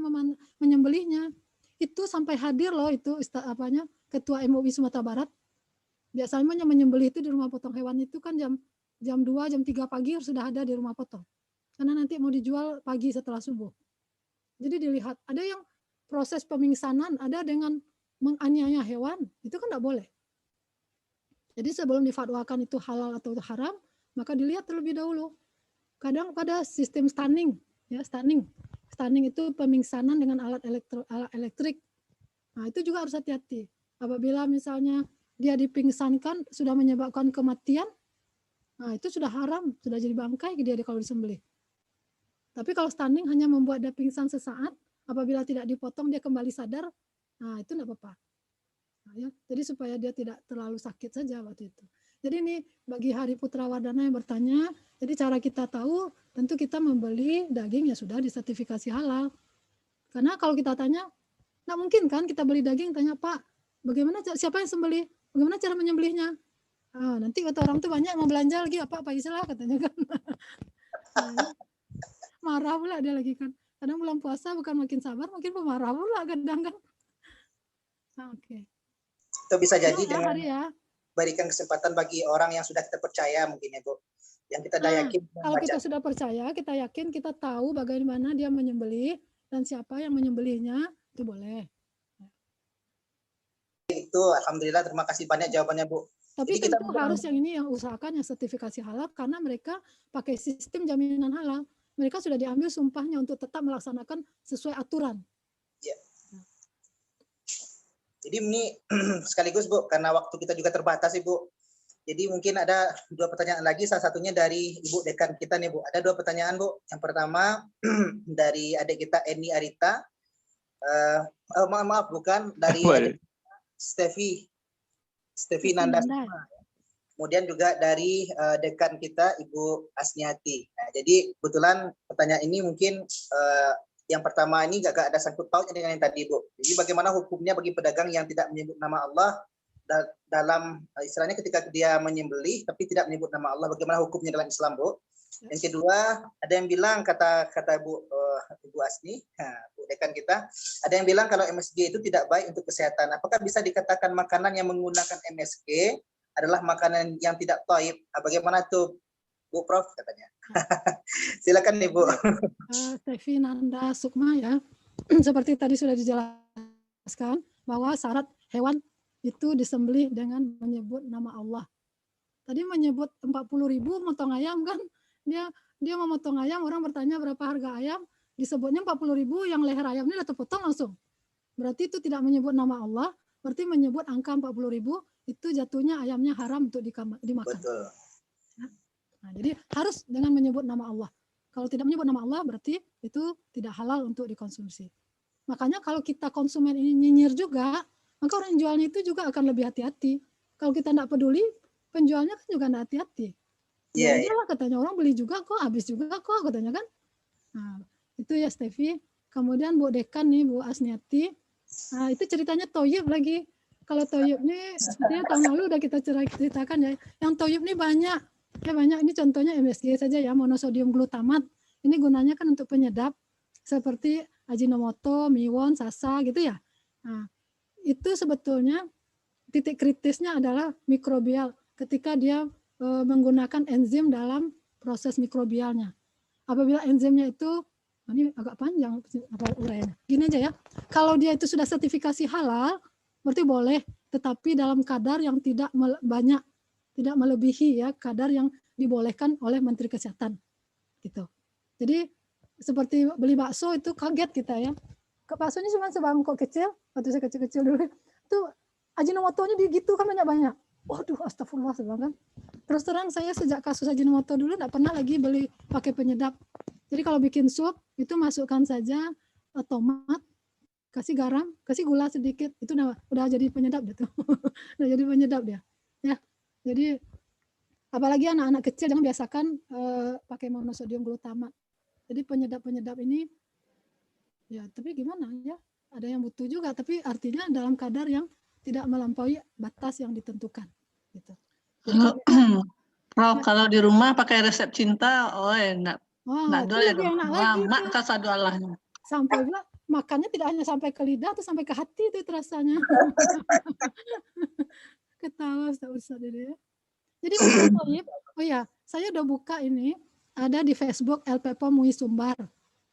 Speaker 2: menyembelihnya. Itu sampai hadir loh itu Ketua MUI Sumatera Barat. Biasanya menyembelih itu di rumah potong hewan itu kan jam 2, jam 3 pagi sudah ada di rumah potong. Karena nanti mau dijual pagi setelah subuh. Jadi dilihat, ada yang proses pemingsanan, ada dengan menganiaya hewan, itu kan tidak boleh. Jadi sebelum difatwakan itu halal atau haram, maka dilihat terlebih dahulu. Kadang pada sistem stunning, ya stunning itu pemingsanan dengan alat elektrik. Nah itu juga harus hati-hati. Apabila misalnya dia dipingsankan sudah menyebabkan kematian, nah itu sudah haram, sudah jadi bangkai dia kalau disembelih. Tapi kalau stunning hanya membuat dia pingsan sesaat, apabila tidak dipotong dia kembali sadar, nah itu tidak apa-apa. Nah, ya. Jadi supaya dia tidak terlalu sakit saja waktu itu. Jadi ini bagi Hari Putra Wardana yang bertanya, jadi cara kita tahu tentu kita membeli daging ya sudah disertifikasi halal. Karena kalau kita tanya, nggak mungkin kan kita beli daging tanya Pak, bagaimana siapa yang sembelih, bagaimana cara menyembelihnya? Nanti kata orang tuh banyak mau belanja lagi apa Islah katanya kan. Marah pula dia lagi kan. Kadang bulan puasa bukan makin sabar, makin pemarah pula kadang kan. Oke.
Speaker 1: Itu bisa jadi
Speaker 2: Ya,
Speaker 1: dengan
Speaker 2: hari ya.
Speaker 1: berikan kesempatan bagi orang yang sudah kita percaya mungkin ya Bu. Yang kita dah yakin.
Speaker 2: Kalau kita sudah percaya, kita yakin, kita tahu bagaimana dia menyembelih dan siapa yang menyembelihnya, itu boleh.
Speaker 1: Itu alhamdulillah, terima kasih banyak jawabannya Bu.
Speaker 2: Tapi
Speaker 1: Jadi
Speaker 2: tentu harus yang ini yang usahakan yang sertifikasi halal karena mereka pakai sistem jaminan halal. Mereka sudah diambil sumpahnya untuk tetap melaksanakan sesuai aturan.
Speaker 1: Ya. Jadi ini sekaligus Bu, karena waktu kita juga terbatas Ibu. Jadi mungkin ada 2 pertanyaan lagi, salah satunya dari Ibu Dekan kita nih Bu. Ada 2 pertanyaan Bu. Yang pertama dari adik kita Eni Arita. Maaf bukan dari adik Stevi Nanda. Kemudian juga dari dekan kita Ibu Asniati. Nah, jadi kebetulan pertanyaan ini mungkin yang pertama ini agak ada sangkut pautnya dengan yang tadi Bu. Jadi bagaimana hukumnya bagi pedagang yang tidak menyebut nama Allah dalam istilahnya ketika dia menyembelih tapi tidak menyebut nama Allah, bagaimana hukumnya dalam Islam Bu? Yang kedua, ada yang bilang kata Ibu Asni, Bu dekan kita, ada yang bilang kalau MSG itu tidak baik untuk kesehatan. Apakah bisa dikatakan makanan yang menggunakan MSG adalah makanan yang tidak thayyib? Bagaimana tuh Bu Prof katanya? Silakan nih Bu.
Speaker 2: Stevi Nanda Sukma ya. Seperti tadi sudah dijelaskan bahwa syarat hewan itu disembelih dengan menyebut nama Allah. Tadi menyebut 40.000 motong ayam kan, dia mau motong ayam, orang bertanya berapa harga ayam, disebutnya 40.000, yang leher ayamnya udah terpotong langsung. Berarti itu tidak menyebut nama Allah, berarti menyebut angka 40.000 itu jatuhnya ayamnya haram untuk dimakan.
Speaker 1: Betul.
Speaker 2: Nah, jadi harus dengan menyebut nama Allah. Kalau tidak menyebut nama Allah berarti itu tidak halal untuk dikonsumsi. Makanya kalau kita konsumen ini nyinyir juga, maka orang yang jualnya itu juga akan lebih hati-hati. Kalau kita tidak peduli, penjualnya kan juga tidak hati-hati. Ya lah katanya, orang beli juga kok, habis juga kok katanya kan. Nah, itu ya Stevi. Kemudian Bu Dekan nih, Bu Asniati. Nah, itu ceritanya toyib lagi. Kalau toyib nih, sepertinya tahun lalu udah kita ceritakan ya. Yang toyib nih banyak. Ya banyak, ini contohnya MSG saja ya, monosodium glutamat. Ini gunanya kan untuk penyedap, seperti Ajinomoto, Miwon, Sasa gitu ya. Nah, itu sebetulnya titik kritisnya adalah mikrobial. Ketika dia menggunakan enzim dalam proses mikrobialnya. Apabila enzimnya itu, ini agak panjang apa uraiannya. Gini aja ya, kalau dia itu sudah sertifikasi halal, berarti boleh, tetapi dalam kadar yang tidak banyak, tidak melebihi ya kadar yang dibolehkan oleh Menteri Kesehatan. Gitu. Jadi seperti beli bakso itu kaget kita ya. Baksonya cuma sebangkok kecil, waktu saya kecil-kecil dulu, itu Ajinomotonya gitu kan banyak-banyak. Waduh, astagfirullah kan. Terus terang saya sejak kasus Ajinomoto dulu tidak pernah lagi beli pakai penyedap. Jadi kalau bikin sup itu masukkan saja tomat, kasih garam, kasih gula sedikit, itu udah jadi penyedap gitu. Udah jadi penyedap dia. Ya. Jadi apalagi anak-anak kecil jangan biasakan pakai monosodium glutamat. Jadi penyedap-penyedap ini ya, tapi gimana ya? Ada yang butuh juga, tapi artinya dalam kadar yang tidak melampaui batas yang ditentukan. Gitu.
Speaker 5: Kalau di rumah pakai resep cinta, enak.
Speaker 2: Wah, itu lebih enak lagi.
Speaker 5: Mak kasadu Allahnya.
Speaker 2: Sampai pula makannya tidak hanya sampai ke lidah, atau sampai ke hati itu rasanya. Ketawa Ustaz ini ya. Jadi oh ya, saya udah buka ini, ada di Facebook LPPOM MUI Sumbar.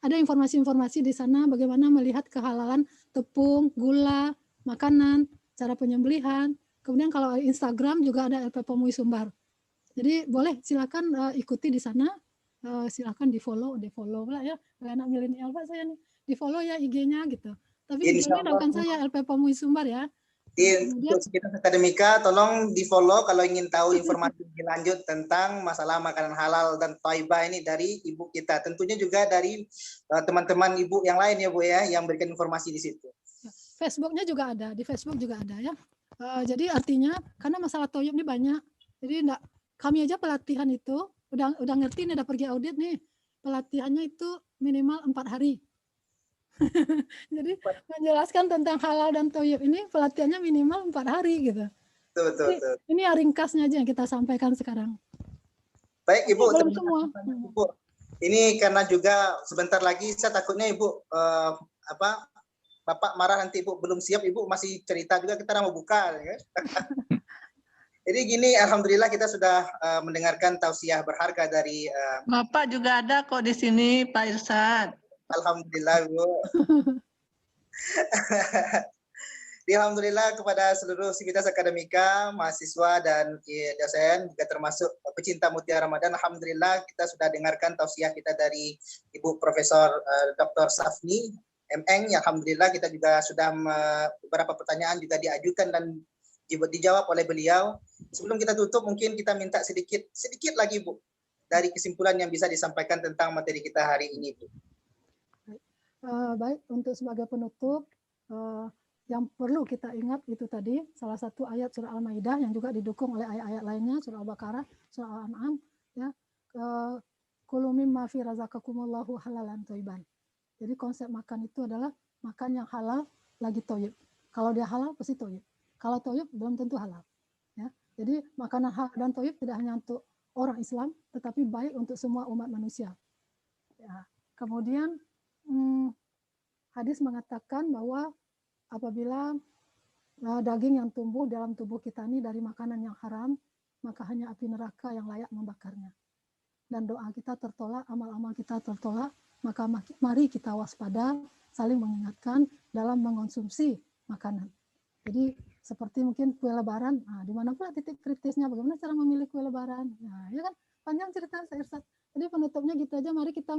Speaker 2: Ada informasi-informasi di sana bagaimana melihat kehalalan tepung, gula, makanan, cara penyembelihan. Kemudian kalau Instagram juga ada LPPOM MUI Sumbar. Jadi boleh silakan ikuti di sana. Silakan di follow lah ya. Anak milenial Pak saya nih. Di follow ya IG-nya gitu. Tapi IG-nya doakan saya LPPOM MUI Sumbar ya.
Speaker 1: Untuk Sekitar Akademika, tolong di follow kalau ingin tahu informasi lebih lanjut tentang masalah makanan halal dan thayyibah ini dari ibu kita. Tentunya juga dari teman-teman ibu yang lain ya Bu ya, yang berikan informasi di situ.
Speaker 2: Facebooknya juga ada, di Facebook juga ada ya. Jadi artinya karena masalah thayyib ini banyak, jadi kami aja pelatihan itu udah ngerti nih, udah pergi audit nih. pelatihannya itu minimal 4 hari. Jadi menjelaskan tentang halal dan thayyib ini pelatihannya minimal 4 hari gitu.
Speaker 1: Betul.
Speaker 2: Ini ringkasnya aja yang kita sampaikan sekarang.
Speaker 1: Baik Ibu,
Speaker 2: Belum
Speaker 1: terima
Speaker 2: semua.
Speaker 1: kasih banyak, Ibu. Ini karena juga sebentar lagi saya takutnya Ibu Bapak marah nanti Ibu belum siap, Ibu masih cerita juga kita mau buka ya. Jadi gini, alhamdulillah kita sudah mendengarkan tausiah berharga dari
Speaker 5: Bapak juga ada kok di sini, Pak Irsad.
Speaker 1: alhamdulillah Bu. Alhamdulillah kepada seluruh sivitas akademika, mahasiswa dan dosen juga termasuk pecinta Mutiara Ramadan. Alhamdulillah kita sudah dengarkan tausiah kita dari Ibu Profesor Dr. Safni MN. Alhamdulillah kita juga sudah beberapa pertanyaan juga diajukan dan dijawab oleh beliau. Sebelum kita tutup mungkin kita minta sedikit lagi Bu dari kesimpulan yang bisa disampaikan tentang materi kita hari ini Bu.
Speaker 2: Baik, untuk sebagai penutup yang perlu kita ingat itu tadi salah satu ayat surah Al-Maidah yang juga didukung oleh ayat-ayat lainnya, surah Al-Baqarah, surah Al-An'am, ya. Kulu mimma fi razaqakumullahu halalan thayyiban. Jadi konsep makan itu adalah makan yang halal lagi thayyib. Kalau dia halal pasti thayyib. Kalau thayyib belum tentu halal. Ya. Jadi makanan halal dan thayyib tidak hanya untuk orang Islam, tetapi baik untuk semua umat manusia. Ya. Kemudian hadis mengatakan bahwa apabila daging yang tumbuh dalam tubuh kita ini dari makanan yang haram, maka hanya api neraka yang layak membakarnya. Dan doa kita tertolak, amal-amal kita tertolak, maka mari kita waspada, saling mengingatkan dalam mengonsumsi makanan. Jadi seperti mungkin kue lebaran, di mana pula titik kritisnya, bagaimana cara memilih kue lebaran. Nah, ya kan panjang cerita Saya Irsad. Jadi penutupnya gitu aja, mari kita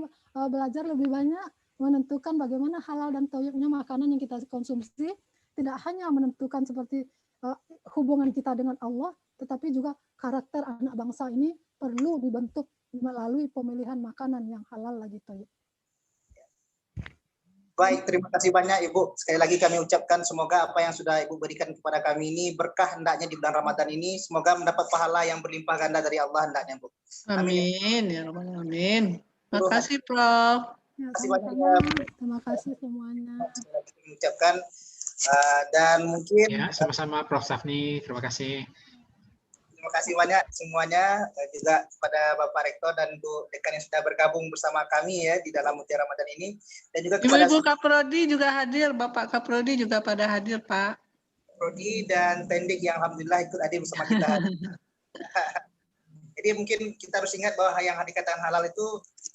Speaker 2: belajar lebih banyak menentukan bagaimana halal dan thayyibnya makanan yang kita konsumsi, tidak hanya menentukan seperti hubungan kita dengan Allah, tetapi juga karakter anak bangsa ini perlu dibentuk melalui pemilihan makanan yang halal lagi thayyib.
Speaker 1: Baik, terima kasih banyak Ibu. Sekali lagi kami ucapkan semoga apa yang sudah Ibu berikan kepada kami ini berkah hendaknya di bulan Ramadan ini, semoga mendapat pahala yang berlimpah ganda dari Allah hendaknya Bu.
Speaker 5: Amin, ya Rabbal Alamin. Terima kasih Prof.
Speaker 2: Ya,
Speaker 1: Terima kasih banyak
Speaker 2: sama-sama. Terima kasih semuanya.
Speaker 1: Sekali lagi kami ucapkan dan mungkin
Speaker 4: Ya, sama-sama Prof. Safni. Terima kasih.
Speaker 1: terima kasih banyak semuanya juga kepada Bapak Rektor dan Bu Dekan yang sudah bergabung bersama kami ya di dalam Mutiara Ramadan ini, dan juga kepada
Speaker 5: Ibu-ibu Kaprodi juga hadir, Bapak Kaprodi juga pada hadir, Pak.
Speaker 1: Prodi dan Tendik yang alhamdulillah ikut hadir bersama kita. Jadi mungkin kita harus ingat bahwa yang dikatakan halal itu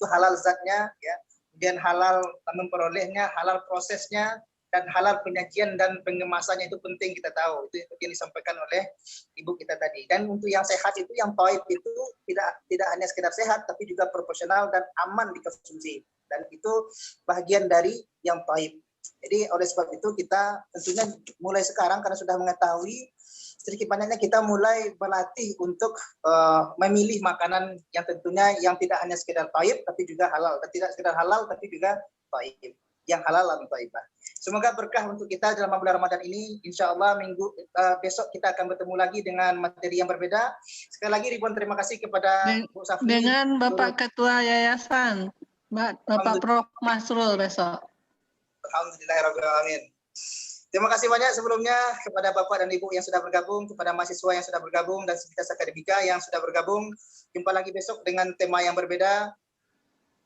Speaker 1: halal zatnya ya, kemudian halal memperolehnya, halal prosesnya, dan halal penyajian dan pengemasannya itu penting kita tahu. Itu yang disampaikan oleh Ibu kita tadi. Dan untuk yang sehat itu, yang thayyib itu tidak hanya sekedar sehat, tapi juga proporsional dan aman dikonsumsi. Dan itu bagian dari yang thayyib. Jadi oleh sebab itu kita tentunya mulai sekarang karena sudah mengetahui, sedikit banyaknya kita mulai berlatih untuk memilih makanan yang tentunya yang tidak hanya sekedar thayyib tapi juga halal, dan tidak sekedar halal tapi juga thayyib, yang halal dan thayyibah. Semoga berkah untuk kita dalam bulan Ramadan ini. Insya Allah besok kita akan bertemu lagi dengan materi yang berbeda. Sekali lagi ribuan terima kasih kepada Bu Safni.
Speaker 5: Dengan Bapak Ketua Yayasan, Bapak Prof. Masrul besok.
Speaker 1: Alhamdulillahirrahmanirrahim. Terima kasih banyak sebelumnya kepada Bapak dan Ibu yang sudah bergabung, kepada mahasiswa yang sudah bergabung, dan sivitas akademika yang sudah bergabung. Jumpa lagi besok dengan tema yang berbeda.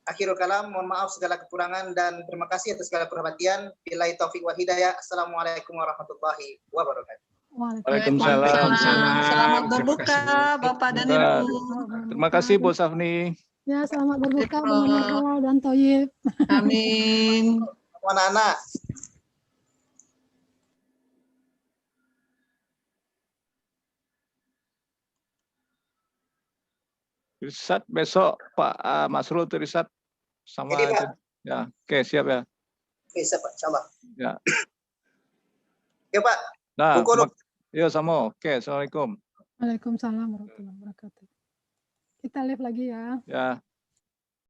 Speaker 1: Akhirul kalam, mohon maaf segala kekurangan dan terima kasih atas segala perhatian. Billahi taufiq wal hidayah. Assalamualaikum warahmatullahi wabarakatuh.
Speaker 3: Waalaikumsalam.
Speaker 5: Selamat berbuka, Bapak dan Ibu.
Speaker 3: Terima kasih Bu Safni.
Speaker 2: Ya, selamat berbuka dengan halal dan thayyib.
Speaker 5: Amin.
Speaker 1: Anak-anak.
Speaker 3: Irsad besok Pak Masrul Irsad sama
Speaker 1: Jadi, Pak.
Speaker 3: ya. Oke, siap ya.
Speaker 1: Oke, siap Pak, insyaallah.
Speaker 3: Ya.
Speaker 1: Oke Pak.
Speaker 3: Nah,
Speaker 1: Pukul.
Speaker 3: ya sama. Oke, Assalamualaikum.
Speaker 2: Waalaikumsalam warahmatullahi wabarakatuh. Kita live lagi ya.
Speaker 3: Ya.